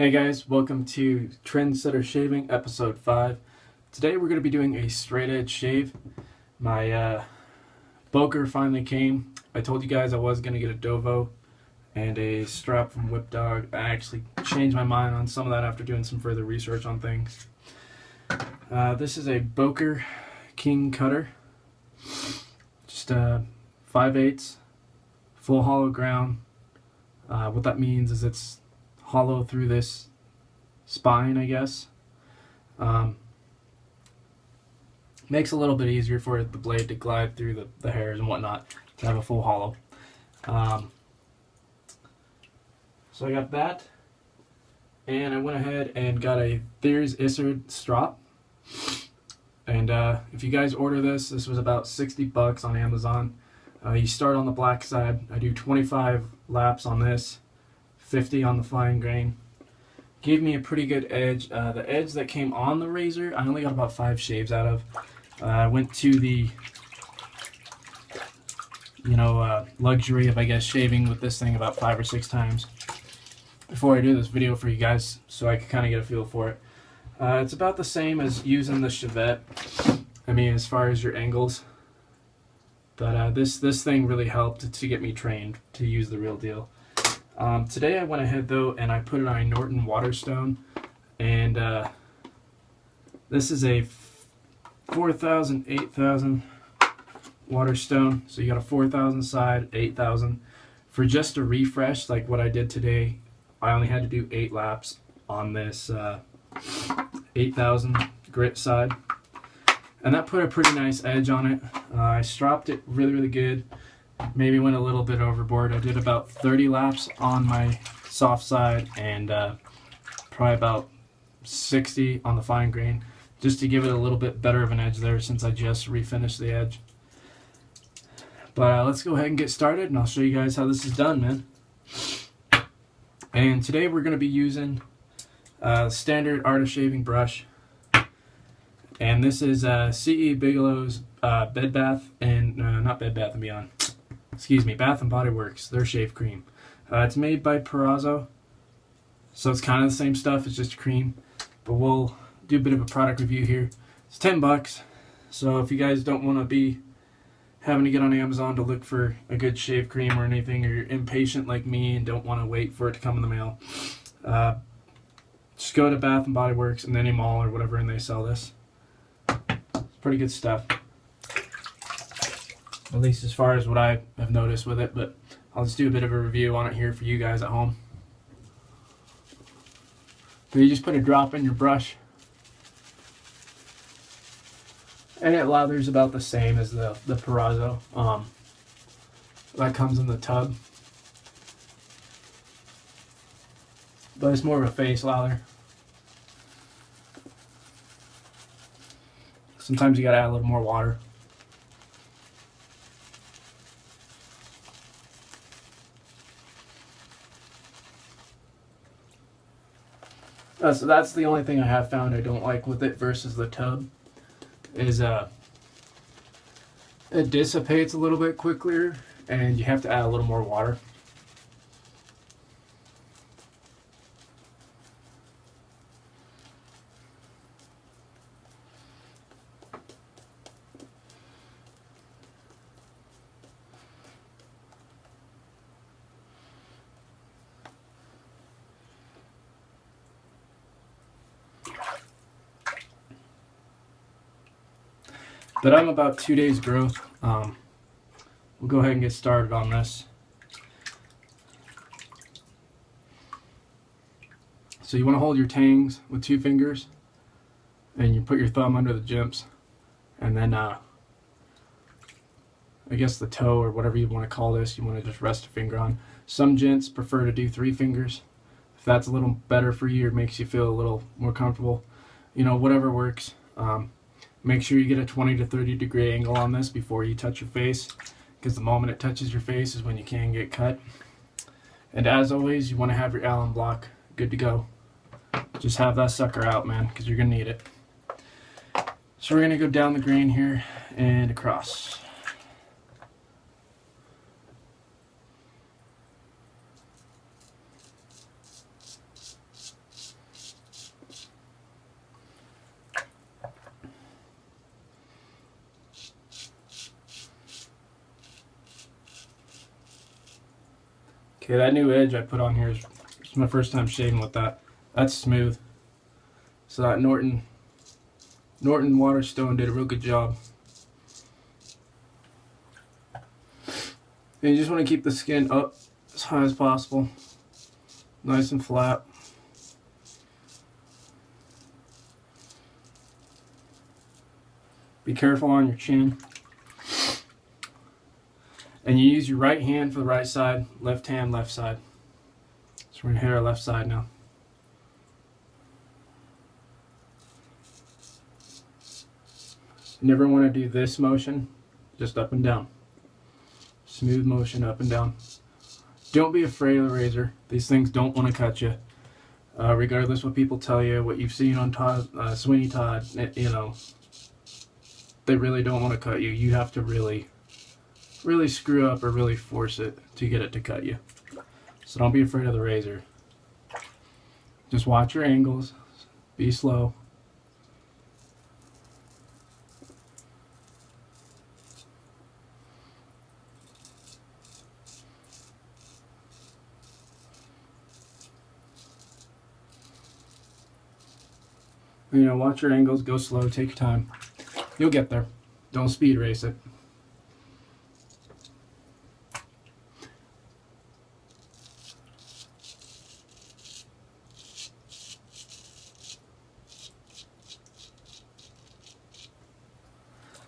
Hey guys, welcome to Trendsetter Shaving episode 5. Today we're going to be doing a straight edge shave. My Boker finally came. I told you guys I was going to get a Dovo and a strap from Whip Dog. I actually changed my mind on some of that after doing some further research on things. This is a Boker King cutter. Just 5/8 full hollow ground. What that means is it's hollow through this spine, I guess. Makes it a little bit easier for the blade to glide through the hairs and whatnot to have a full hollow. So I got that, and I went ahead and got a Thayer's Izzard strop. And if you guys order this was about $60 on Amazon. You start on the black side. I do 25 laps on this, 50 on the fine grain. Gave me a pretty good edge. The edge that came on the razor, I only got about 5 shaves out of. I went to the luxury of, I guess, shaving with this thing about 5 or 6 times before I do this video for you guys, so I could kind of get a feel for it. It's about the same as using the Chevette, I mean, as far as your angles. But this thing really helped to get me trained to use the real deal. Today I went ahead though and I put it on a Norton Waterstone, and this is a 4,000, 8,000 Waterstone. So you got a 4,000 side, 8,000. For just a refresh like what I did today, I only had to do 8 laps on this 8,000 grit side. And that put a pretty nice edge on it. I stropped it really good. Maybe went a little bit overboard. I did about 30 laps on my soft side and probably about 60 on the fine grain, just to give it a little bit better of an edge there since I just refinished the edge. But let's go ahead and get started, and I'll show you guys how this is done, man. And today we're going to be using standard Art of Shaving brush. And this is C.E. Bigelow's Bed Bath and not Bed Bath and Beyond. Excuse me, Bath and Body Works, their shave cream. It's made by Perazzo, so it's kind of the same stuff, it's just cream. But we'll do a bit of a product review here. It's $10, so if you guys don't want to be having to get on Amazon to look for a good shave cream or anything, or you're impatient like me and don't want to wait for it to come in the mail, just go to Bath and Body Works and any mall or whatever, and they sell this. It's pretty good stuff, at least as far as what I have noticed with it, but I'll just do a bit of a review on it here for you guys at home. But you just put a drop in your brush, and it lathers about the same as the Perazzo. That comes in the tub, but it's more of a face lather. Sometimes you gotta add a little more water. So that's the only thing I have found I don't like with it versus the tub, is it dissipates a little bit quicker and you have to add a little more water. But I'm about 2 days growth. We'll go ahead and get started on this. So you want to hold your tangs with 2 fingers, and you put your thumb under the jimps, and then I guess the toe or whatever you want to call this, you want to just rest a finger on. Some gents prefer to do 3 fingers. If that's a little better for you or makes you feel a little more comfortable, you know, whatever works. Make sure you get a 20 to 30 degree angle on this before you touch your face, because the moment it touches your face is when you can get cut. And as always, you want to have your Allen block good to go. Just have that sucker out, man, because you're going to need it. So we're going to go down the grain here and across. Okay, that new edge I put on here is my first time shaving with that. That's smooth. So that Norton Waterstone did a real good job. And you just want to keep the skin up as high as possible. Nice and flat. Be careful on your chin. And you use your right hand for the right side, left hand, left side. So we're going to hit our left side now. You never want to do this motion, just up and down. Smooth motion up and down. Don't be afraid of the razor. These things don't want to cut you. Regardless what people tell you, what you've seen on Sweeney Todd, you know, they really don't want to cut you. You have to really screw up or really force it to get it to cut you. So don't be afraid of the razor. Just watch your angles. Be slow. You know, watch your angles, go slow, take your time. You'll get there. Don't speed race it.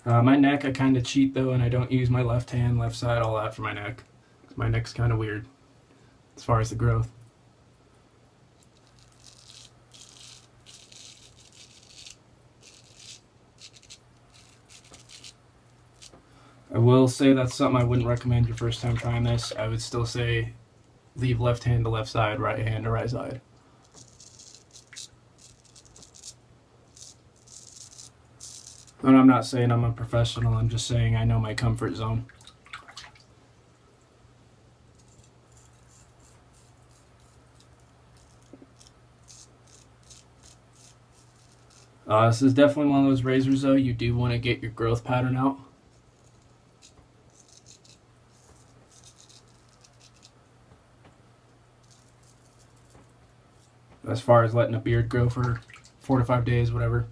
My neck, I kind of cheat though, and I don't use my left hand, left side, all that for my neck. My neck's kind of weird as far as the growth. I will say that's something I wouldn't recommend your first time trying this. I would still say leave left hand to left side, right hand to right side. And I'm not saying I'm a professional, I'm just saying I know my comfort zone. This is definitely one of those razors though, you do want to get your growth pattern out. As far as letting a beard grow for 4 to 5 days, whatever.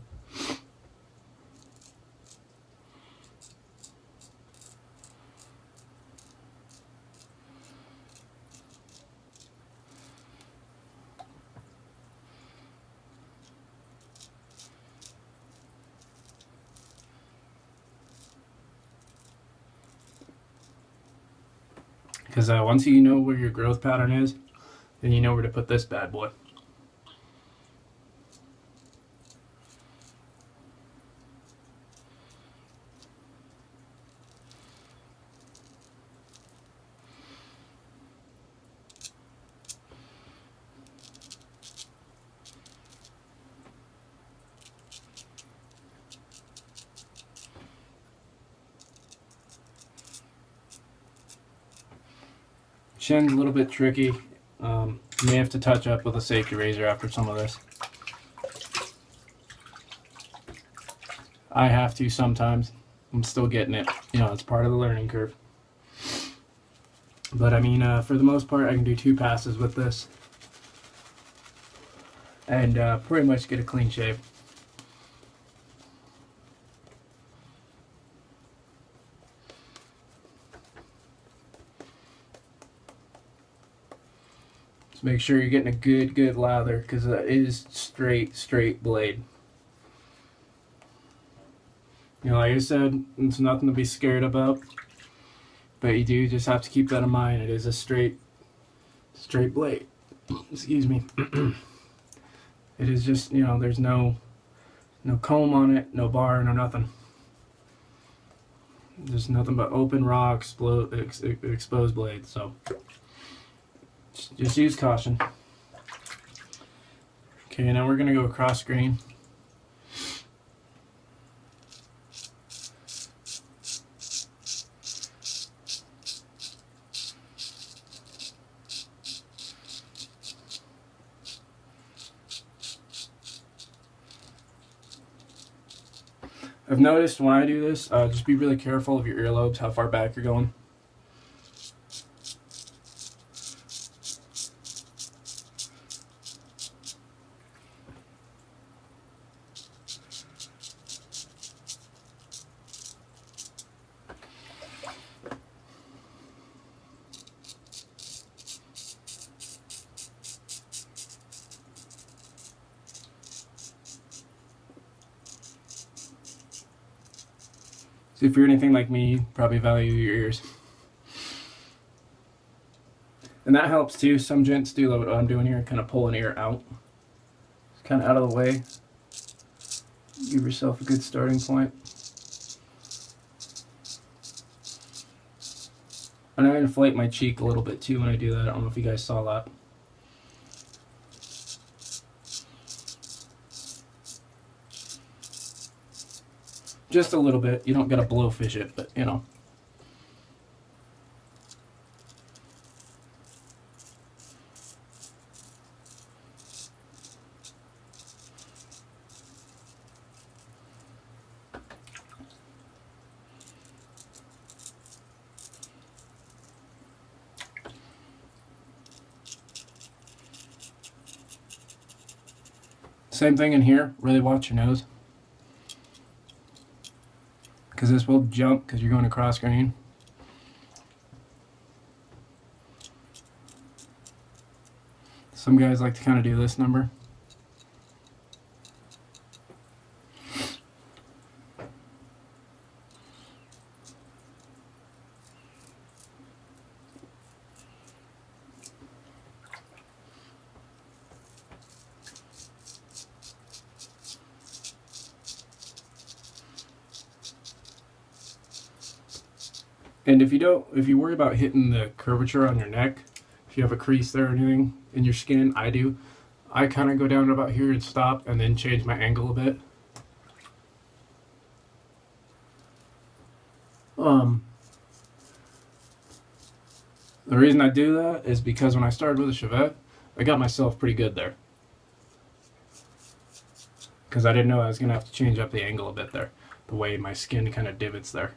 Because once you know where your growth pattern is, then you know where to put this bad boy. Chin's a little bit tricky. You may have to touch up with a safety razor after some of this. I have to sometimes. I'm still getting it. You know, it's part of the learning curve. But I mean, for the most part, I can do 2 passes with this. And pretty much get a clean shave. Make sure you're getting a good lather, because it is straight blade. You know, like I said, it's nothing to be scared about, but you do just have to keep that in mind. It is a straight blade. Excuse me. It is just, you know, there's no comb on it, no bar, no nothing. There's nothing but open raw exposed blade. So just use caution. Okay, now we're going to go across grain. I've noticed when I do this, just be really careful of your earlobes, how far back you're going. So if you're anything like me, you probably value your ears. And that helps too. Some gents do what I'm doing here, kind of pull an ear out. It's kind of out of the way. Give yourself a good starting point. And I inflate my cheek a little bit too when I do that. I don't know if you guys saw that. Just a little bit. You don't gotta blowfish it, but you know. Same thing in here. Really watch your nose, because this will jump because you're going across grain. Some guys like to kind of do this number. And if you worry about hitting the curvature on your neck, if you have a crease there or anything in your skin, I do. I kind of go down to about here and stop, and then change my angle a bit. The reason I do that is because when I started with a Chevette, I got myself pretty good there. Because I didn't know I was going to have to change up the angle a bit there, the way my skin kind of divots there.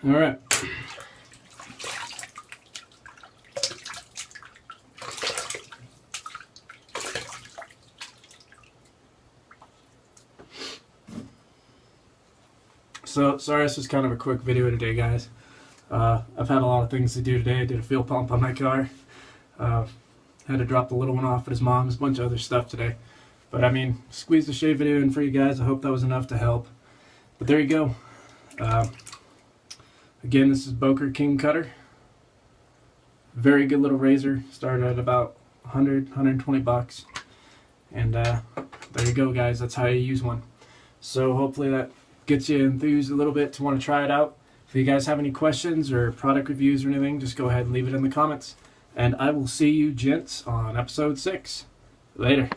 All right. So, sorry this was kind of a quick video today, guys. I've had a lot of things to do today. I did a fuel pump on my car. Had to drop the little one off at his mom's, a bunch of other stuff today. But I mean, squeezed the shave video in for you guys. I hope that was enough to help. But there you go. Again, this is Boker King Cutter. Very good little razor. Started at about 120 bucks. And there you go, guys. That's how you use one. So hopefully that gets you enthused a little bit to want to try it out. If you guys have any questions or product reviews or anything, just go ahead and leave it in the comments. And I will see you gents on episode 6. Later.